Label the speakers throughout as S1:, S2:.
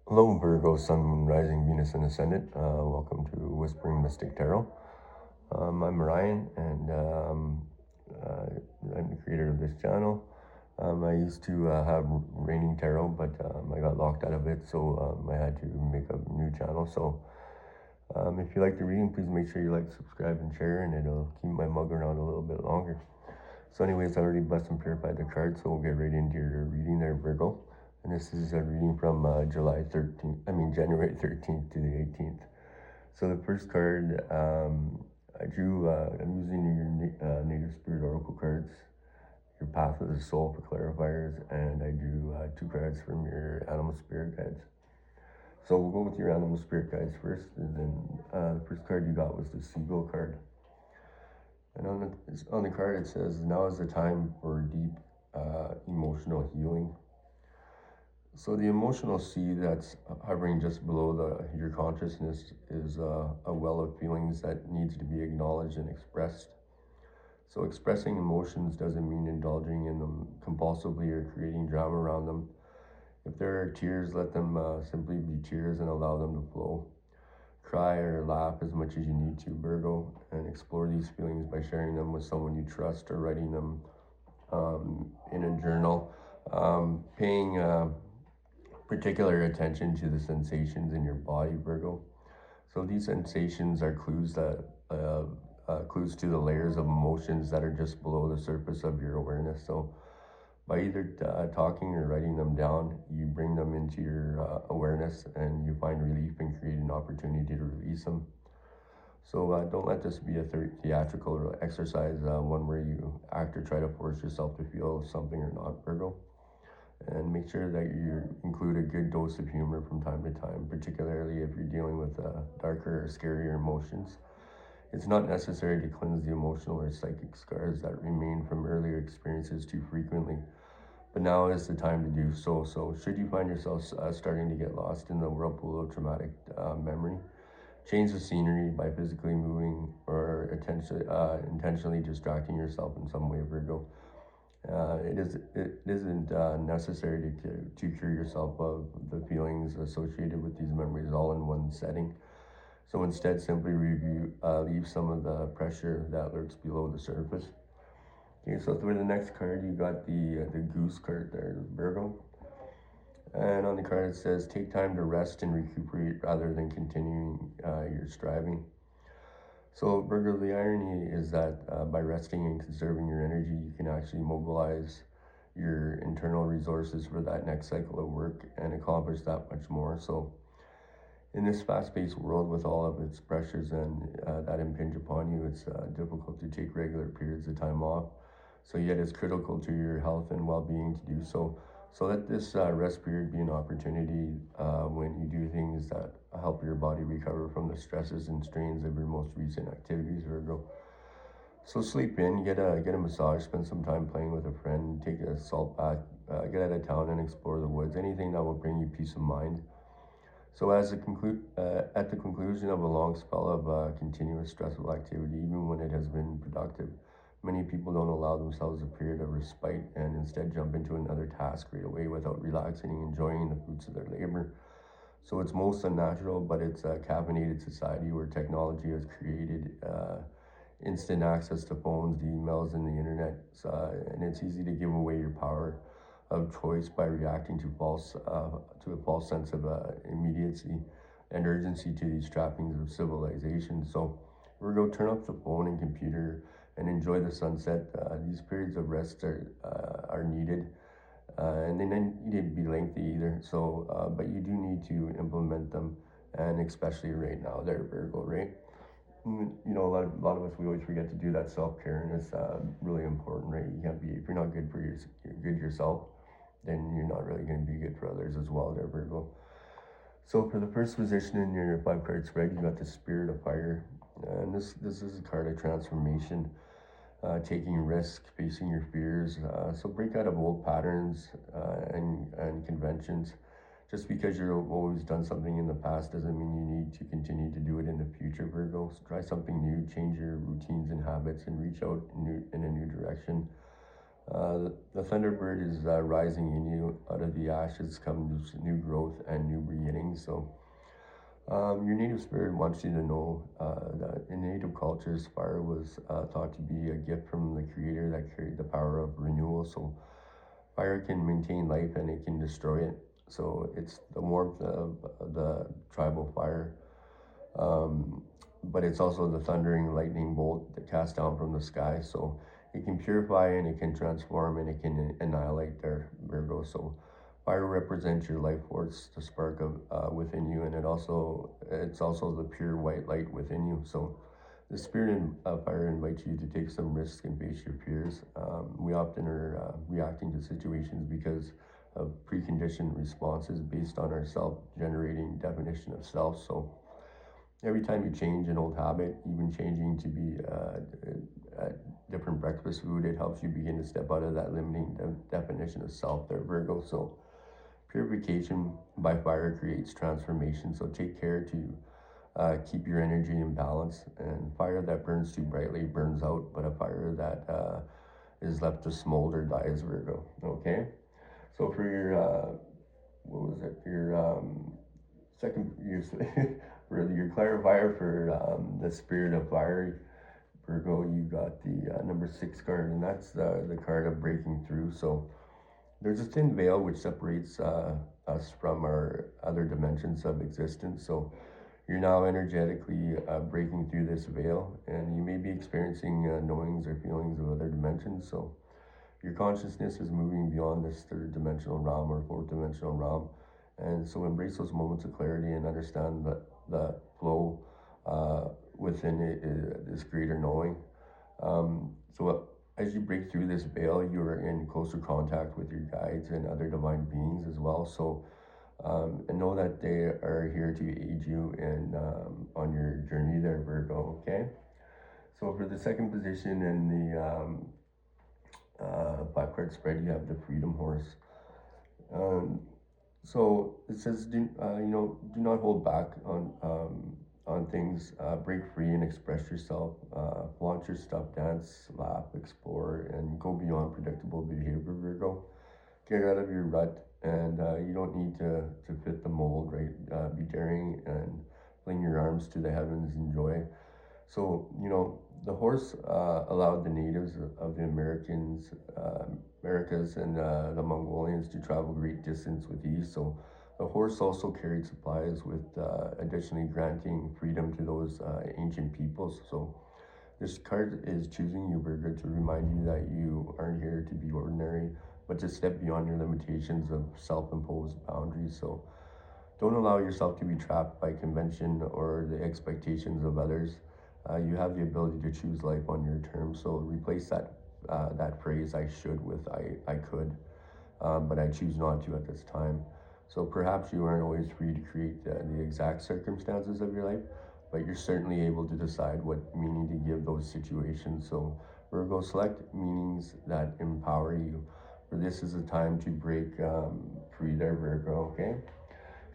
S1: Hello, Virgo, Sun, Moon, Rising, Venus, and Ascendant. Welcome to Whispering Mystic Tarot. I'm Ryan, and I'm the creator of this channel. I used to have Raining Tarot, but I got locked out of it, so I had to make a new channel. So if you like the reading, please make sure you like, subscribe, and share, and it'll keep my mug around a little bit longer. So anyways, I already blessed and purified the cards, so we'll get right into your reading there, Virgo. And this is a reading from January 13th to the 18th. So the first card, I drew, I'm using your Native Spirit Oracle cards, your Path of the Soul for clarifiers, and I drew 2 cards from your Animal Spirit guides. So we'll go with your Animal Spirit guides first, and then the first card you got was the Seagull card. And on the card it says, now is the time for deep emotional healing. So the emotional sea that's hovering just below your consciousness is a well of feelings that needs to be acknowledged and expressed. So expressing emotions doesn't mean indulging in them compulsively or creating drama around them. If there are tears, let them simply be tears and allow them to flow. Cry or laugh as much as you need to, Virgo, and explore these feelings by sharing them with someone you trust or writing them in a journal. Paying particular attention to the sensations in your body, Virgo. So these sensations are clues clues to the layers of emotions that are just below the surface of your awareness. So by either talking or writing them down, you bring them into your awareness and you find relief and create an opportunity to release them. So don't let this be a theatrical exercise, one where you act or try to force yourself to feel something or not, Virgo. And make sure that you include a good dose of humor from time to time, particularly if you're dealing with darker or scarier emotions. It's not necessary to cleanse the emotional or psychic scars that remain from earlier experiences too frequently, but now is the time to do so. So should you find yourself starting to get lost in the whirlpool of traumatic memory, change the scenery by physically moving or intentionally distracting yourself in some way, Virgo. It isn't necessary to cure yourself of the feelings associated with these memories all in one setting. So instead, simply leave some of the pressure that lurks below the surface. Okay, so for the next card, you got the Goose card there, Virgo. And on the card it says, take time to rest and recuperate rather than continuing your striving. So Virgo, the irony is that by resting and conserving your energy, you can actually mobilize your internal resources for that next cycle of work and accomplish that much more. So in this fast-paced world with all of its pressures and that impinge upon you, it's difficult to take regular periods of time off. So yet it's critical to your health and well-being to do so. So let this rest period be an opportunity when you do things that help your body recover from the stresses and strains of your most recent activities, Virgo. So sleep in, get a massage, spend some time playing with a friend, take a salt bath, get out of town and explore the woods, anything that will bring you peace of mind. So at the conclusion of a long spell of continuous stressful activity, even when it has been productive, many people don't allow themselves a period of respite and instead jump into another task right away without relaxing and enjoying the fruits of their labor. So it's most unnatural, but it's a caffeinated society where technology has created instant access to phones, the emails, and the internet, and it's easy to give away your power of choice by reacting to a false sense of immediacy and urgency to these trappings of civilization. So Virgo, turn off the phone and computer and enjoy the sunset. These periods of rest are needed, and they don't need to be lengthy either. So, but you do need to implement them, and especially right now, there, Virgo, right? You know, a lot of us, we always forget to do that self-care, and it's really important, right? You can't be, if you're not good for good yourself, then you're not really going to be good for others as well, there, Virgo. So for the first position in your 5-card spread, you got the Spirit of Fire, and this is a card of transformation, taking risk, facing your fears. So break out of old patterns and conventions. Just because you've always done something in the past doesn't mean you need to continue to do it in the future, Virgo. So try something new, change your routines and habits, and reach out in a new direction. The Thunderbird is rising in you. Out of the ashes comes new growth and new beginnings. So your native spirit wants you to know that in native cultures, fire was thought to be a gift from the creator that carried the power of renewal. So fire can maintain life and it can destroy it. So it's the warmth of the tribal fire, but it's also the thundering lightning bolt that casts down from the sky. So it can purify and it can transform and it can annihilate their Virgo. So fire represents your life force, the spark of within you, and it's also the pure white light within you. So the spirit of fire invites you to take some risks and face your fears. We often are reacting to situations because of preconditioned responses based on our self-generating definition of self. So every time you change an old habit, even changing to be a different breakfast food, it helps you begin to step out of that limiting definition of self there, Virgo. So purification by fire creates transformation. So take care to keep your energy in balance. And fire that burns too brightly burns out, but a fire that is left to smolder dies, Virgo. Okay? So for your, what was it? Your second, your, for your clarifier for the spirit of fire, Virgo, you got the number 6 card, and that's the card of breaking through. So there's a thin veil which separates us from our other dimensions of existence. So you're now energetically breaking through this veil, and you may be experiencing knowings or feelings of other dimensions. So your consciousness is moving beyond this third dimensional realm or fourth dimensional realm. And so embrace those moments of clarity and understand that the flow within it is greater knowing. So as you break through this veil, you are in closer contact with your guides and other divine beings as well. So and know that they are here to aid you in on your journey there, Virgo. Okay. So for the second position in the 5 card spread, you have the Freedom Horse. So it says, do not hold back on things. Break free and express yourself. Flaunt your stuff, dance, laugh, explore, and go beyond predictable behavior, Virgo. Get out of your rut, and you don't need to fit the mold, right? Be daring and fling your arms to the heavens in joy. So, the horse allowed the natives of the Americas and the Mongolians to travel great distance with ease. So the horse also carried supplies with additionally granting freedom to those ancient peoples. So this card is choosing you, Virgo, to remind you that you aren't here to be ordinary, but to step beyond your limitations of self-imposed boundaries. So don't allow yourself to be trapped by convention or the expectations of others. You have the ability to choose life on your terms. So replace that phrase "I should" with "I could," but I choose not to at this time. So perhaps you aren't always free to create the exact circumstances of your life, but you're certainly able to decide what meaning to give those situations. So Virgo, select meanings that empower you. For this is a time to break free there, Virgo. Okay.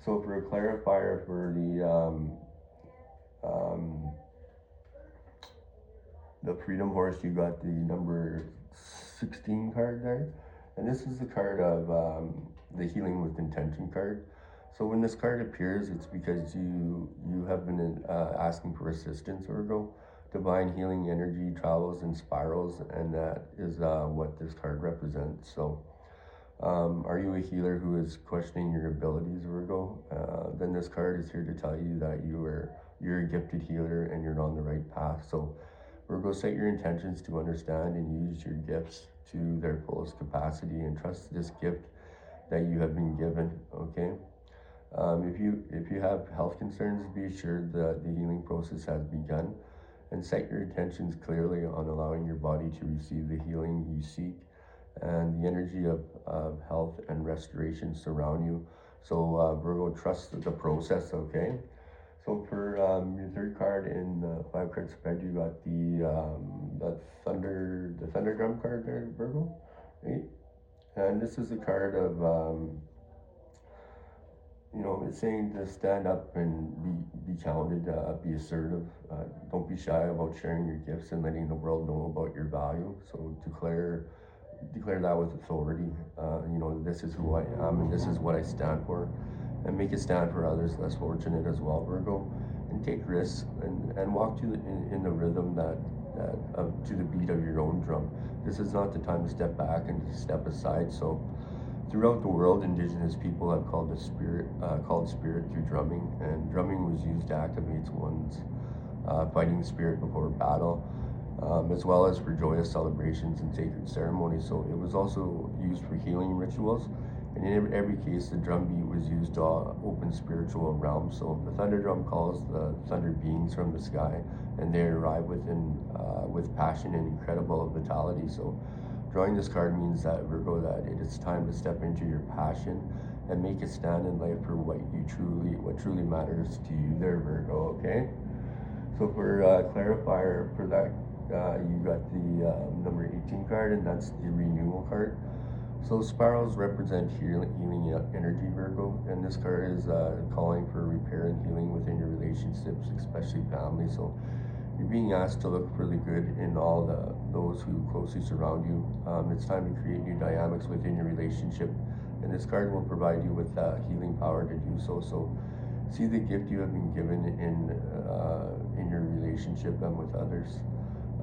S1: So for a clarifier for the Freedom Horse, you got the number 16 card there. And this is the card of the Healing with Intention card. So when this card appears, it's because you have been asking for assistance, Virgo. Divine healing energy travels in spirals, and that is what this card represents. So are you a healer who is questioning your abilities, Virgo? Then this card is here to tell you that you're a gifted healer and you're on the right path. So Virgo, set your intentions to understand and use your gifts to their fullest capacity and trust this gift that you have been given. Okay. If you have health concerns, be assured that the healing process has begun, and set your intentions clearly on allowing your body to receive the healing you seek, and the energy of health and restoration surround you. So Virgo, trust the process. Okay. So for your third card in the 5 card spread, you got the thunder drum card there, Virgo, right? And this is a card of it's saying to stand up and be challenged, be assertive. Don't be shy about sharing your gifts and letting the world know about your value. So declare declare that with authority. This is who I am and this is what I stand for, and make it stand for others less fortunate as well, Virgo. And take risks and walk in the rhythm to the beat of your own drum. This is not the time to step back and to step aside. So throughout the world, indigenous people have called spirit through drumming, and drumming was used to activate one's fighting spirit before battle, as well as for joyous celebrations and sacred ceremonies. So it was also used for healing rituals, and in every case, the drum beat was used to open spiritual realms. So the thunder drum calls the thunder beings from the sky, and they arrive with passion and incredible vitality. So drawing this card means that, Virgo, that it is time to step into your passion and make a stand in life for what truly matters to you there, Virgo, okay? So for clarifier for that, you got the number 18 card, and that's the renewal card. So spirals represent healing energy, Virgo, and this card is calling for repair and healing within your relationships, especially family. So you're being asked to look for the good in all those who closely surround you. It's time to create new dynamics within your relationship, and this card will provide you with healing power to do so. So see the gift you have been given in your relationship and with others.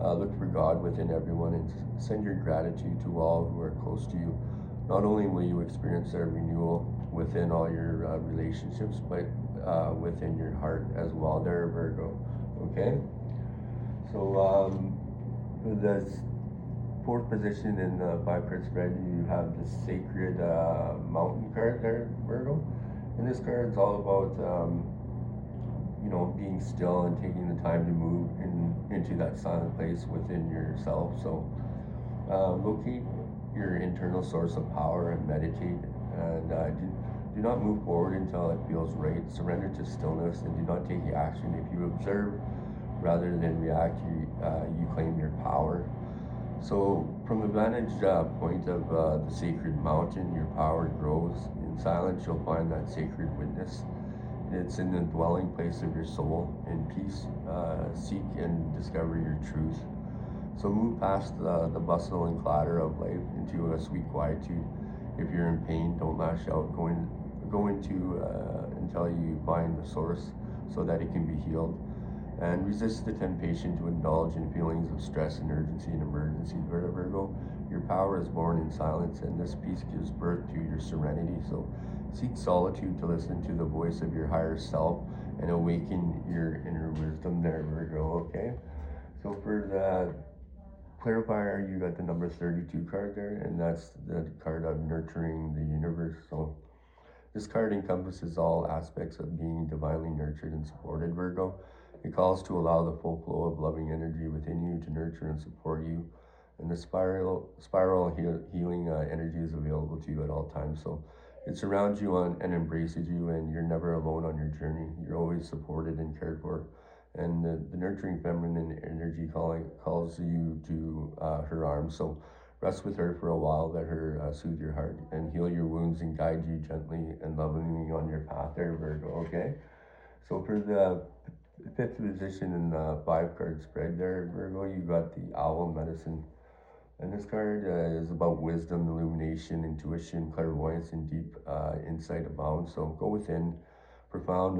S1: Look for God within everyone and send your gratitude to all who are close to you. Not only will you experience a renewal within all your relationships, but within your heart as well there, Virgo. Okay? So for the fourth position in the 5-card spread, you have the Sacred Mountain card there, Virgo. And this card is all about being still and taking the time to move into that silent place within yourself. So locate your internal source of power and meditate, and do not move forward until it feels right. Surrender to stillness and do not take action. If you observe rather than react, you claim your power. So from the vantage point of the sacred mountain, your power grows. In silence, you'll find that sacred witness. It's in the dwelling place of your soul. In peace, seek and discover your truth. So move past the bustle and clatter of life into a sweet quietude. If you're in pain, don't lash out. Go into until you find the source so that it can be healed. And resist the temptation to indulge in feelings of stress and urgency and emergency, Virgo. Your power is born in silence, and this peace gives birth to your serenity. So seek solitude to listen to the voice of your higher self and awaken your inner wisdom there, Virgo, okay? So for the clarifier, you got the number 32 card there, and that's the card of nurturing the universe. So this card encompasses all aspects of being divinely nurtured and supported, Virgo. It calls to allow the full flow of loving energy within you to nurture and support you. And the spiral healing energy is available to you at all times. So it surrounds you and embraces you, and you're never alone on your journey. You're always supported and cared for. And the nurturing feminine energy calls you to her arms. So rest with her for a while, let her soothe your heart and heal your wounds and guide you gently and lovingly on your path there, Virgo, okay? So for the fifth position in the 5-card spread there, Virgo, you got the Owl Medicine. And this card is about wisdom, illumination, intuition, clairvoyance, and deep insight abound. So go within. Profound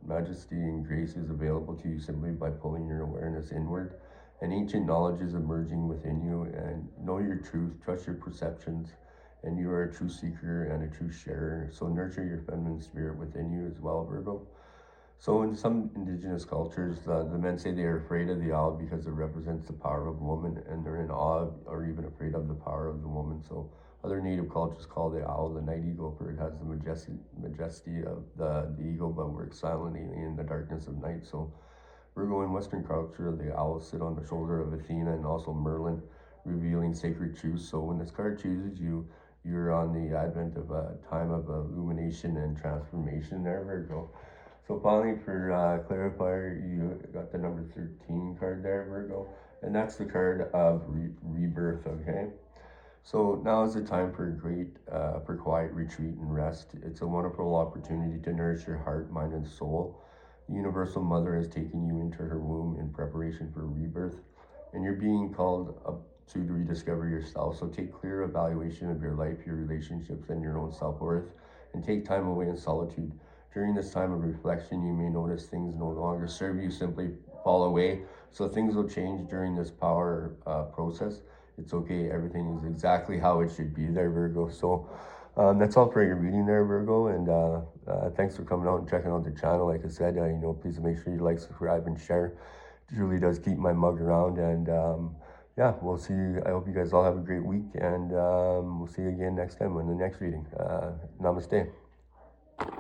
S1: majesty and grace is available to you simply by pulling your awareness inward. And ancient knowledge is emerging within you. And know your truth, trust your perceptions, and you are a true seeker and a true sharer. So nurture your feminine spirit within you as well, Virgo. So in some indigenous cultures, the men say they are afraid of the owl because it represents the power of a woman, and they're in awe or even afraid of the power of the woman. So other native cultures call the owl the night eagle, for it has the majesty of the eagle, but works silently in the darkness of night. So Virgo, in Western culture, the owls sit on the shoulder of Athena and also Merlin, revealing sacred truths. So when this card chooses you, you're on the advent of a time of illumination and transformation there, Virgo. So finally, for clarifier, you got the number 13 card there, Virgo, and that's the card of rebirth, okay? So now is the time for for quiet retreat and rest. It's a wonderful opportunity to nourish your heart, mind, and soul. The Universal Mother has taken you into her womb in preparation for rebirth, and you're being called to rediscover yourself. So take clear evaluation of your life, your relationships, and your own self-worth, and take time away in solitude. During this time of reflection, you may notice things no longer serve you, simply fall away. So things will change during this power process. It's okay. Everything is exactly how it should be there, Virgo. So that's all for your reading there, Virgo. And thanks for coming out and checking out the channel. Like I said, please make sure you like, subscribe, and share. It really does keep my mug around. And yeah, we'll see you. I hope you guys all have a great week. And we'll see you again next time on the next reading. Namaste.